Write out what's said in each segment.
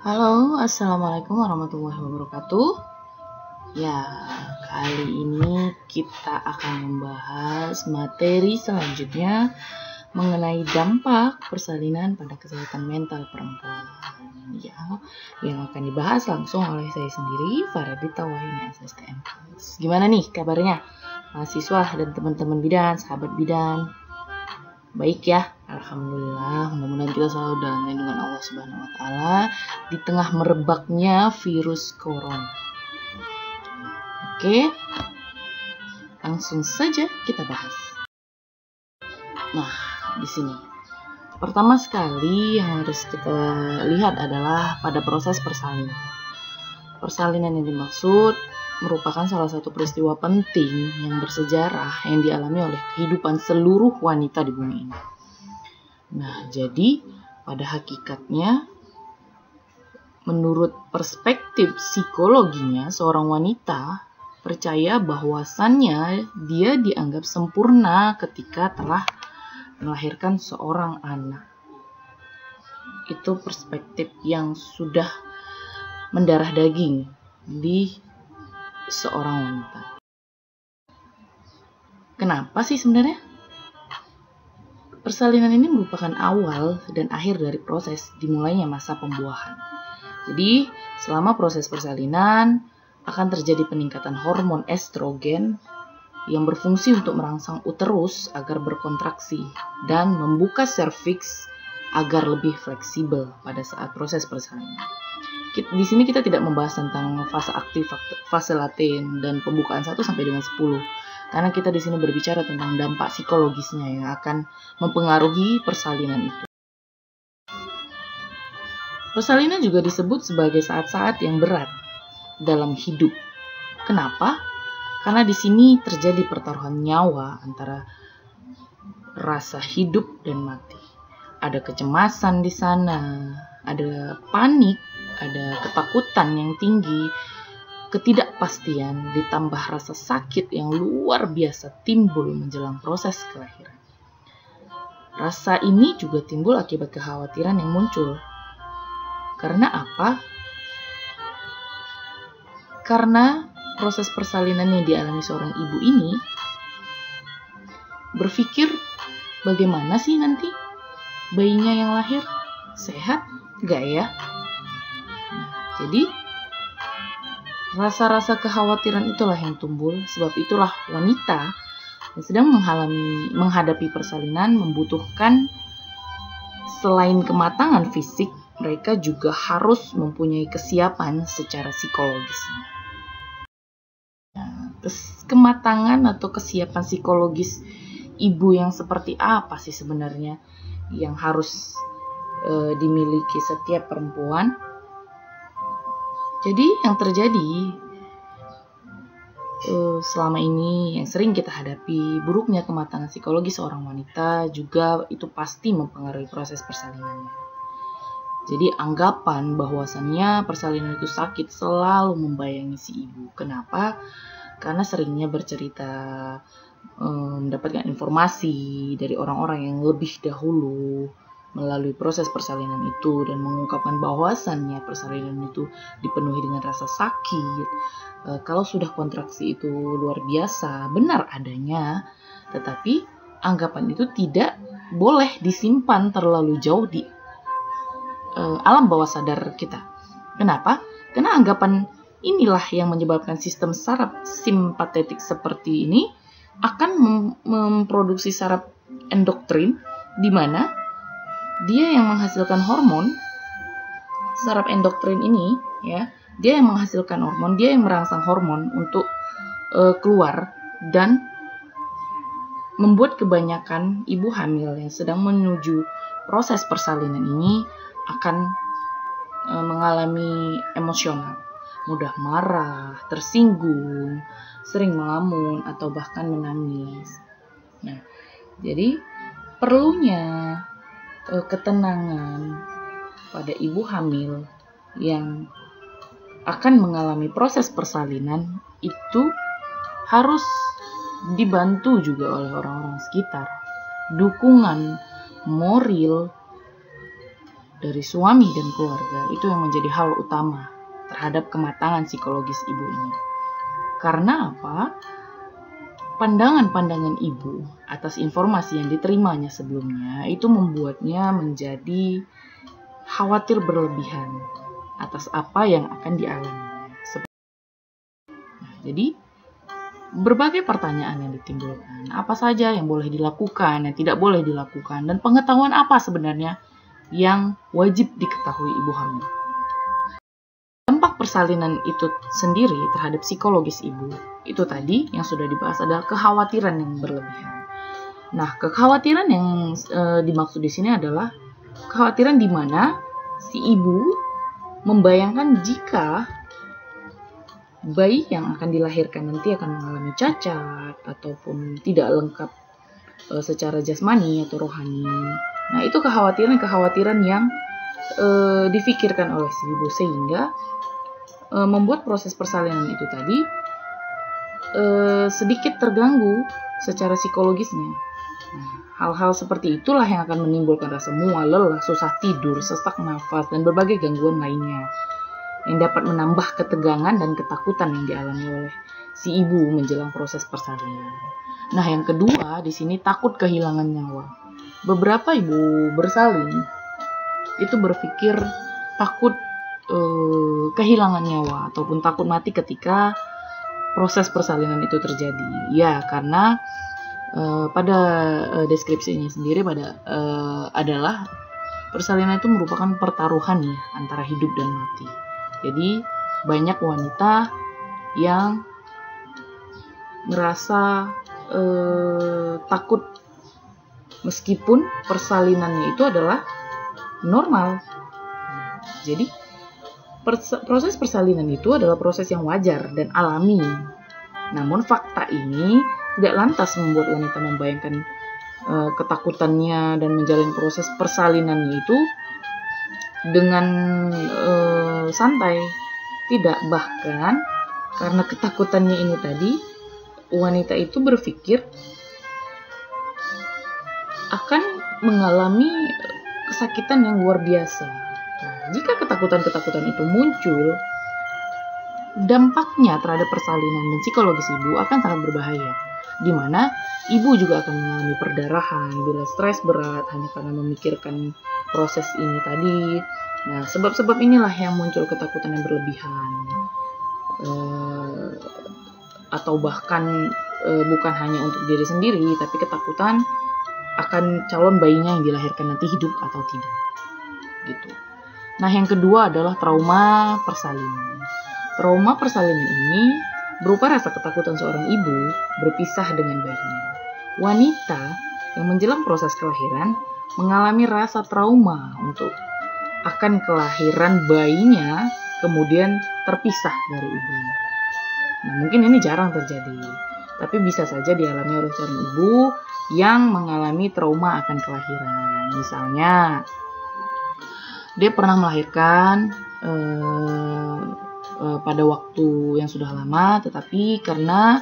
Halo, assalamualaikum warahmatullahi wabarakatuh. Ya, kali ini kita akan membahas materi selanjutnya mengenai dampak persalinan pada kesehatan mental perempuan. Ya, yang akan dibahas langsung oleh saya sendiri, Faradita Wahina SSTM. Gimana nih kabarnya, mahasiswa dan teman-teman bidan, sahabat bidan? Baik ya, alhamdulillah. Mudah-mudahan kita selalu dalam lindungan Allah Subhanahu wa taala di tengah merebaknya virus corona. Oke. Langsung saja kita bahas. Nah, di sini. Pertama sekali yang harus kita lihat adalah pada proses persalinan. Persalinan yang dimaksud merupakan salah satu peristiwa penting yang bersejarah yang dialami oleh kehidupan seluruh wanita di bumi ini. Nah, jadi pada hakikatnya, menurut perspektif psikologinya, seorang wanita percaya bahwasannya dia dianggap sempurna ketika telah melahirkan seorang anak. Itu perspektif yang sudah mendarah daging di seorang wanita. Kenapa sih sebenarnya? Persalinan ini merupakan awal dan akhir dari proses dimulainya masa pembuahan. Jadi, selama proses persalinan akan terjadi peningkatan hormon estrogen yang berfungsi untuk merangsang uterus agar berkontraksi dan membuka serviks agar lebih fleksibel pada saat proses persalinan. Di sini kita tidak membahas tentang fase aktif, fase laten, dan pembukaan 1 sampai dengan 10. Karena kita di sini berbicara tentang dampak psikologisnya yang akan mempengaruhi persalinan itu. Persalinan juga disebut sebagai saat-saat yang berat dalam hidup. Kenapa? Karena di sini terjadi pertaruhan nyawa antara rasa hidup dan mati. Ada kecemasan di sana, ada panik, ada ketakutan yang tinggi, ketidakpastian, ditambah rasa sakit yang luar biasa timbul menjelang proses kelahiran. Rasa ini juga timbul akibat kekhawatiran yang muncul. Karena apa? Karena proses persalinan yang dialami seorang ibu ini berpikir bagaimana sih nanti bayinya yang lahir? Sehat gak ya? Jadi, rasa-rasa kekhawatiran itulah yang timbul, sebab itulah wanita yang sedang menghadapi persalinan membutuhkan selain kematangan fisik, mereka juga harus mempunyai kesiapan secara psikologis. Nah, kematangan atau kesiapan psikologis ibu yang seperti apa sih sebenarnya yang harus dimiliki setiap perempuan? Jadi yang terjadi selama ini yang sering kita hadapi, buruknya kematangan psikologi seorang wanita juga itu pasti mempengaruhi proses persalinannya. Jadi anggapan bahwasannya persalinan itu sakit selalu membayangi si ibu. Kenapa? Karena seringnya bercerita, mendapatkan informasi dari orang-orang yang lebih dahulu melalui proses persalinan itu dan mengungkapkan bahwasannya persalinan itu dipenuhi dengan rasa sakit. Kalau sudah kontraksi itu luar biasa, benar adanya, tetapi anggapan itu tidak boleh disimpan terlalu jauh di alam bawah sadar kita. Kenapa? Karena anggapan inilah yang menyebabkan sistem saraf simpatetik seperti ini akan memproduksi saraf endokrin, di mana dia yang menghasilkan hormon. Saraf endokrin ini, ya, dia yang menghasilkan hormon, dia yang merangsang hormon untuk keluar dan membuat kebanyakan ibu hamil yang sedang menuju proses persalinan ini akan mengalami emosional, mudah marah, tersinggung, sering melamun atau bahkan menangis. Nah, jadi perlunya ketenangan pada ibu hamil yang akan mengalami proses persalinan itu harus dibantu juga oleh orang-orang sekitar. Dukungan moral dari suami dan keluarga itu yang menjadi hal utama terhadap kematangan psikologis ibu ini. Karena apa? Pandangan-pandangan ibu atas informasi yang diterimanya sebelumnya itu membuatnya menjadi khawatir berlebihan atas apa yang akan dialaminya. Jadi, berbagai pertanyaan yang ditimbulkan, apa saja yang boleh dilakukan, yang tidak boleh dilakukan, dan pengetahuan apa sebenarnya yang wajib diketahui ibu hamil. Dampak persalinan itu sendiri terhadap psikologis ibu, itu tadi yang sudah dibahas adalah kekhawatiran yang berlebihan. Nah, kekhawatiran yang dimaksud di sini adalah kekhawatiran di mana si ibu membayangkan jika bayi yang akan dilahirkan nanti akan mengalami cacat ataupun tidak lengkap secara jasmani atau rohani. Nah, itu kekhawatiran yang difikirkan oleh si ibu sehingga membuat proses persalinan itu tadi sedikit terganggu secara psikologisnya. Nah, hal-hal seperti itulah yang akan menimbulkan rasa mual, lelah, susah tidur, sesak nafas, dan berbagai gangguan lainnya yang dapat menambah ketegangan dan ketakutan yang dialami oleh si ibu menjelang proses persalinan. Nah, yang kedua di sini takut kehilangan nyawa. Beberapa ibu bersalin itu berpikir takut kehilangan nyawa ataupun takut mati ketika proses persalinan itu terjadi. Ya, karena pada deskripsinya sendiri adalah persalinan itu merupakan pertaruhan ya antara hidup dan mati. Jadi banyak wanita yang merasa takut meskipun persalinannya itu adalah normal. Jadi proses persalinan itu adalah proses yang wajar dan alami. Namun fakta ini tidak lantas membuat wanita membayangkan ketakutannya dan menjalani proses persalinannya itu dengan santai. Tidak, bahkan karena ketakutannya ini tadi, wanita itu berpikir akan mengalami kesakitan yang luar biasa. Nah, jika ketakutan-ketakutan itu muncul, dampaknya terhadap persalinan dan psikologis ibu akan sangat berbahaya, di mana ibu juga akan mengalami perdarahan bila stres berat hanya karena memikirkan proses ini tadi. Nah, sebab-sebab inilah yang muncul ketakutan yang berlebihan, atau bahkan bukan hanya untuk diri sendiri, tapi ketakutan akan calon bayinya yang dilahirkan nanti hidup atau tidak, gitu. Nah, yang kedua adalah trauma persalinan. Trauma persalinan ini berupa rasa ketakutan seorang ibu berpisah dengan bayinya. Wanita yang menjelang proses kelahiran mengalami rasa trauma untuk akan kelahiran bayinya kemudian terpisah dari ibunya. Nah, mungkin ini jarang terjadi, tapi bisa saja dialami oleh seorang ibu yang mengalami trauma akan kelahiran. Misalnya, dia pernah melahirkan pada waktu yang sudah lama, tetapi karena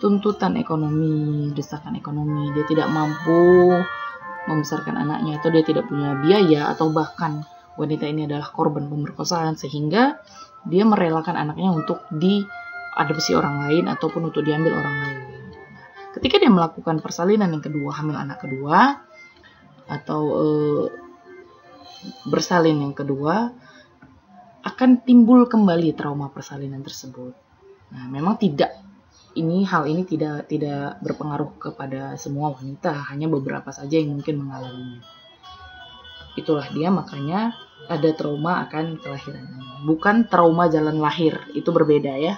tuntutan ekonomi, desakan ekonomi, dia tidak mampu membesarkan anaknya, atau dia tidak punya biaya, atau bahkan wanita ini adalah korban pemerkosaan sehingga dia merelakan anaknya untuk diadopsi orang lain ataupun untuk diambil orang lain. Ketika dia melakukan persalinan yang kedua, hamil anak kedua, atau bersalin yang kedua, akan timbul kembali trauma persalinan tersebut. Nah, memang hal ini tidak berpengaruh kepada semua wanita, hanya beberapa saja yang mungkin mengalaminya. Itulah dia makanya ada trauma akan kelahiran. Bukan trauma jalan lahir, itu berbeda ya.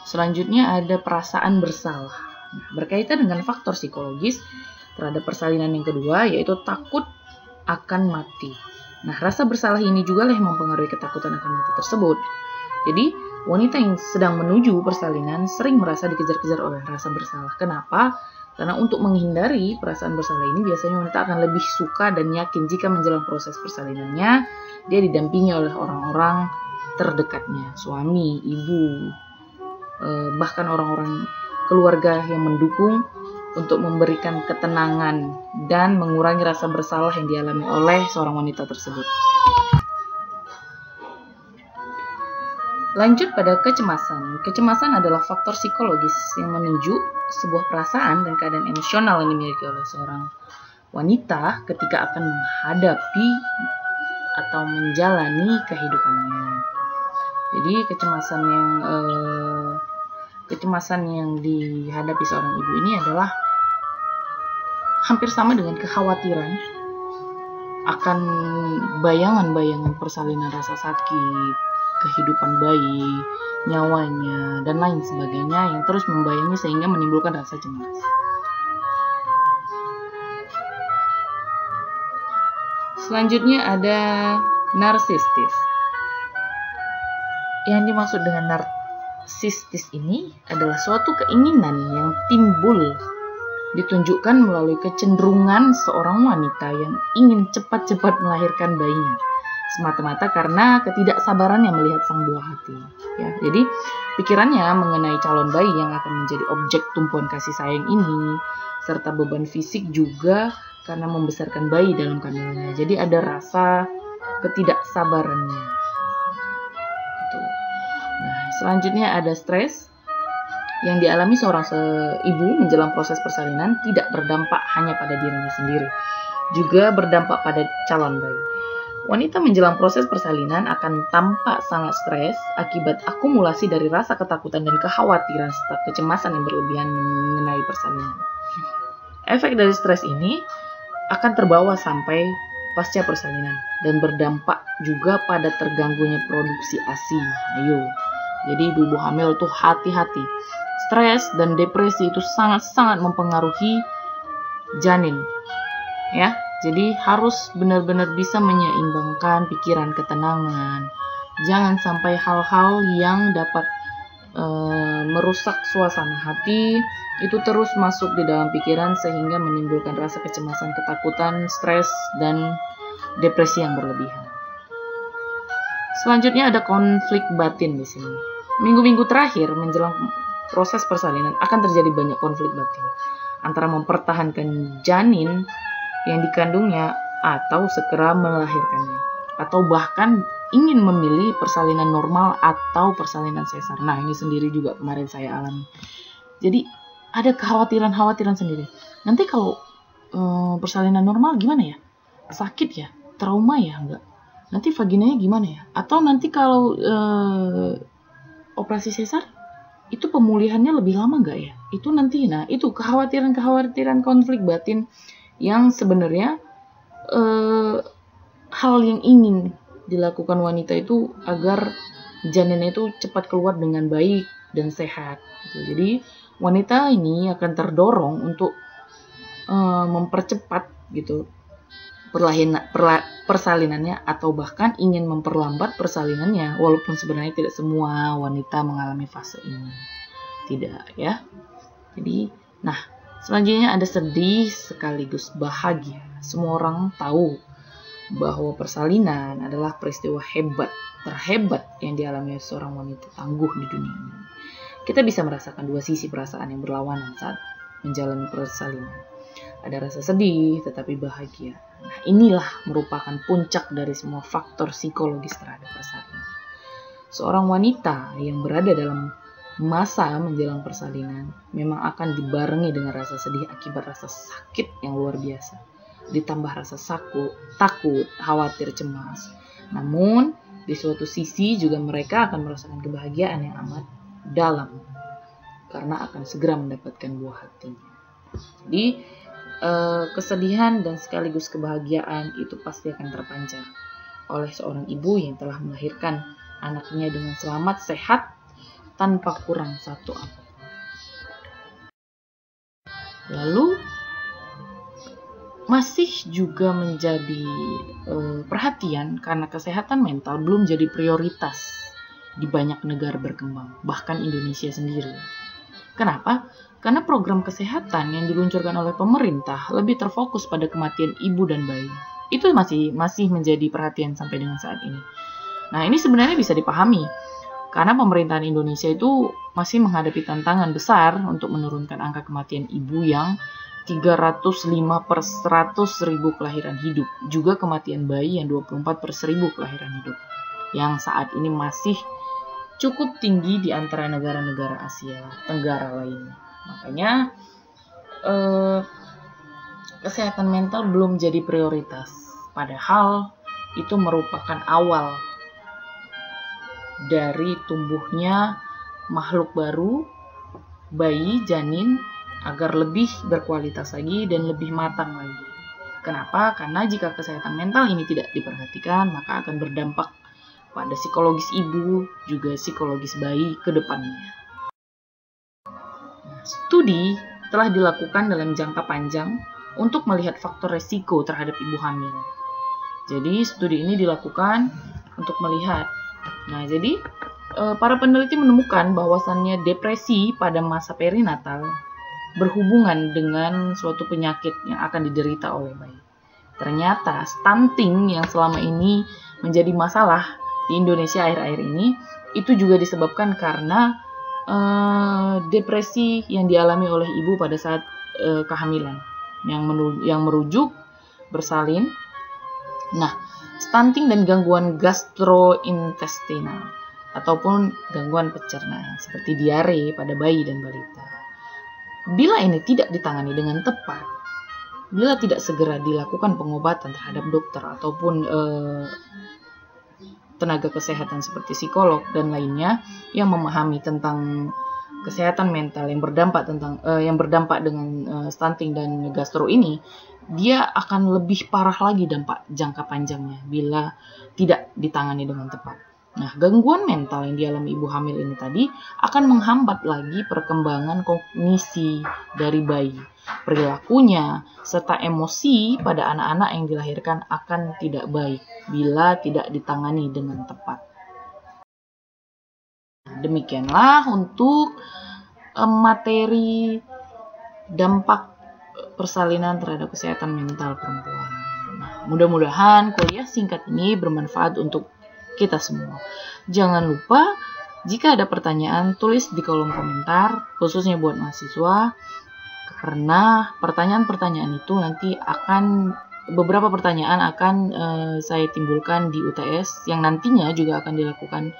Selanjutnya ada perasaan bersalah. Nah, berkaitan dengan faktor psikologis terhadap persalinan yang kedua, yaitu takut akan mati. Nah, rasa bersalah ini juga yang mempengaruhi ketakutan akan mati tersebut. Jadi, wanita yang sedang menuju persalinan sering merasa dikejar-kejar oleh rasa bersalah. Kenapa? Karena untuk menghindari perasaan bersalah ini, biasanya wanita akan lebih suka dan yakin jika menjelang proses persalinannya, dia didampingi oleh orang-orang terdekatnya, suami, ibu, bahkan orang-orang keluarga yang mendukung untuk memberikan ketenangan dan mengurangi rasa bersalah yang dialami oleh seorang wanita tersebut. Lanjut pada kecemasan. Kecemasan adalah faktor psikologis yang menunjuk sebuah perasaan dan keadaan emosional yang dimiliki oleh seorang wanita ketika akan menghadapi atau menjalani kehidupannya. Jadi kecemasan yang dihadapi seorang ibu ini adalah hampir sama dengan kekhawatiran akan bayangan-bayangan persalinan, rasa sakit, kehidupan bayi, nyawanya, dan lain sebagainya yang terus membayangi sehingga menimbulkan rasa cemas. Selanjutnya ada narsistis. Yang dimaksud dengan narsistis ini adalah suatu keinginan yang timbul ditunjukkan melalui kecenderungan seorang wanita yang ingin cepat-cepat melahirkan bayinya, semata-mata karena ketidaksabarannya melihat sang buah hati. Ya, jadi pikirannya mengenai calon bayi yang akan menjadi objek tumpuan kasih sayang ini, serta beban fisik juga karena membesarkan bayi dalam kandungannya. Jadi ada rasa ketidaksabarannya. Gitu. Nah, selanjutnya ada stres yang dialami seorang ibu menjelang proses persalinan tidak berdampak hanya pada dirinya sendiri, juga berdampak pada calon bayi. Wanita menjelang proses persalinan akan tampak sangat stres akibat akumulasi dari rasa ketakutan dan kekhawatiran serta kecemasan yang berlebihan mengenai persalinan. Efek dari stres ini akan terbawa sampai pasca persalinan dan berdampak juga pada terganggunya produksi ASI. Jadi ibu-ibu hamil tuh hati-hati. Stres dan depresi itu sangat-sangat mempengaruhi janin. Ya, jadi harus benar-benar bisa menyeimbangkan pikiran, ketenangan. Jangan sampai hal-hal yang dapat merusak suasana hati itu terus masuk di dalam pikiran sehingga menimbulkan rasa kecemasan, ketakutan, stres, dan depresi yang berlebihan. Selanjutnya ada konflik batin di sini. Minggu-minggu terakhir menjelang proses persalinan akan terjadi banyak konflik batin antara mempertahankan janin yang dikandungnya atau segera melahirkannya, atau bahkan ingin memilih persalinan normal atau persalinan sesar. Nah, ini sendiri juga kemarin saya alami. Jadi ada kekhawatiran sendiri. Nanti kalau persalinan normal gimana ya? Sakit ya? Trauma ya? Enggak. Nanti vaginanya gimana ya? Atau nanti kalau operasi sesar itu pemulihannya lebih lama enggak ya? Itu nanti, nah itu kekhawatiran konflik batin yang sebenarnya hal yang ingin dilakukan wanita itu agar janinnya itu cepat keluar dengan baik dan sehat. Gitu. Jadi wanita ini akan terdorong untuk mempercepat gitu persalinannya atau bahkan ingin memperlambat persalinannya, walaupun sebenarnya tidak semua wanita mengalami fase ini. Tidak ya. Jadi, nah selanjutnya ada sedih sekaligus bahagia. Semua orang tahu bahwa persalinan adalah peristiwa terhebat yang dialami oleh seorang wanita tangguh di dunia ini. Kita bisa merasakan dua sisi perasaan yang berlawanan saat menjalani persalinan. Ada rasa sedih tetapi bahagia. Nah, inilah merupakan puncak dari semua faktor psikologis terhadap persalinan. Seorang wanita yang berada dalam masa menjelang persalinan memang akan dibarengi dengan rasa sedih akibat rasa sakit yang luar biasa, ditambah rasa takut, khawatir, cemas. Namun, di suatu sisi juga mereka akan merasakan kebahagiaan yang amat dalam karena akan segera mendapatkan buah hatinya. Jadi, kesedihan dan sekaligus kebahagiaan itu pasti akan terpancar oleh seorang ibu yang telah melahirkan anaknya dengan selamat, sehat, tanpa kurang satu apapun. Lalu, masih juga menjadi perhatian karena kesehatan mental belum jadi prioritas di banyak negara berkembang, bahkan Indonesia sendiri. Kenapa? Karena program kesehatan yang diluncurkan oleh pemerintah lebih terfokus pada kematian ibu dan bayi. Itu masih menjadi perhatian sampai dengan saat ini. Nah, ini sebenarnya bisa dipahami Karena pemerintahan Indonesia itu masih menghadapi tantangan besar untuk menurunkan angka kematian ibu yang 305 per 100.000 kelahiran hidup. Juga kematian bayi yang 24 per 1.000 kelahiran hidup. Yang saat ini masih cukup tinggi di antara negara-negara Asia Tenggara lainnya. Makanya kesehatan mental belum jadi prioritas. Padahal itu merupakan awal dari tumbuhnya makhluk baru, bayi, janin, agar lebih berkualitas lagi dan lebih matang lagi. Kenapa? Karena jika kesehatan mental ini tidak diperhatikan, maka akan berdampak pada psikologis ibu, juga psikologis bayi ke depannya. Studi telah dilakukan dalam jangka panjang untuk melihat faktor resiko terhadap ibu hamil. Jadi studi ini dilakukan untuk melihat. Nah, jadi para peneliti menemukan bahwasannya depresi pada masa perinatal berhubungan dengan suatu penyakit yang akan diderita oleh bayi. Ternyata stunting yang selama ini menjadi masalah di Indonesia akhir-akhir ini itu juga disebabkan karena depresi yang dialami oleh ibu pada saat kehamilan yang merujuk bersalin. Nah, stunting dan gangguan gastrointestinal ataupun gangguan pencernaan seperti diare pada bayi dan balita. Bila ini tidak ditangani dengan tepat, bila tidak segera dilakukan pengobatan terhadap dokter ataupun tenaga kesehatan seperti psikolog dan lainnya yang memahami tentang kesehatan mental yang berdampak dengan stunting dan gastro ini, dia akan lebih parah lagi dampak jangka panjangnya bila tidak ditangani dengan tepat. Nah, gangguan mental yang dialami ibu hamil ini tadi akan menghambat lagi perkembangan kognisi dari bayi. Perilakunya serta emosi pada anak-anak yang dilahirkan akan tidak baik bila tidak ditangani dengan tepat. Demikianlah untuk materi dampak persalinan terhadap kesehatan mental perempuan. Nah, mudah-mudahan kuliah singkat ini bermanfaat untuk kita semua. Jangan lupa, jika ada pertanyaan, tulis di kolom komentar, khususnya buat mahasiswa, karena pertanyaan-pertanyaan itu nanti beberapa pertanyaan akan saya timbulkan di UTS, yang nantinya juga akan dilakukan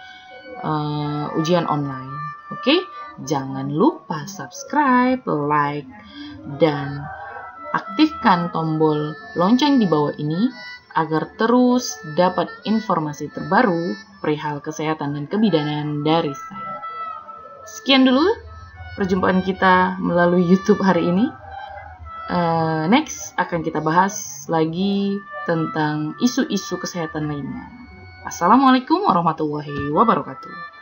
ujian online. Oke? Jangan lupa subscribe, like, dan aktifkan tombol lonceng di bawah ini agar terus dapat informasi terbaru perihal kesehatan dan kebidanan dari saya. Sekian dulu perjumpaan kita melalui YouTube hari ini. Next akan kita bahas lagi tentang isu-isu kesehatan lainnya. Assalamualaikum warahmatullahi wabarakatuh.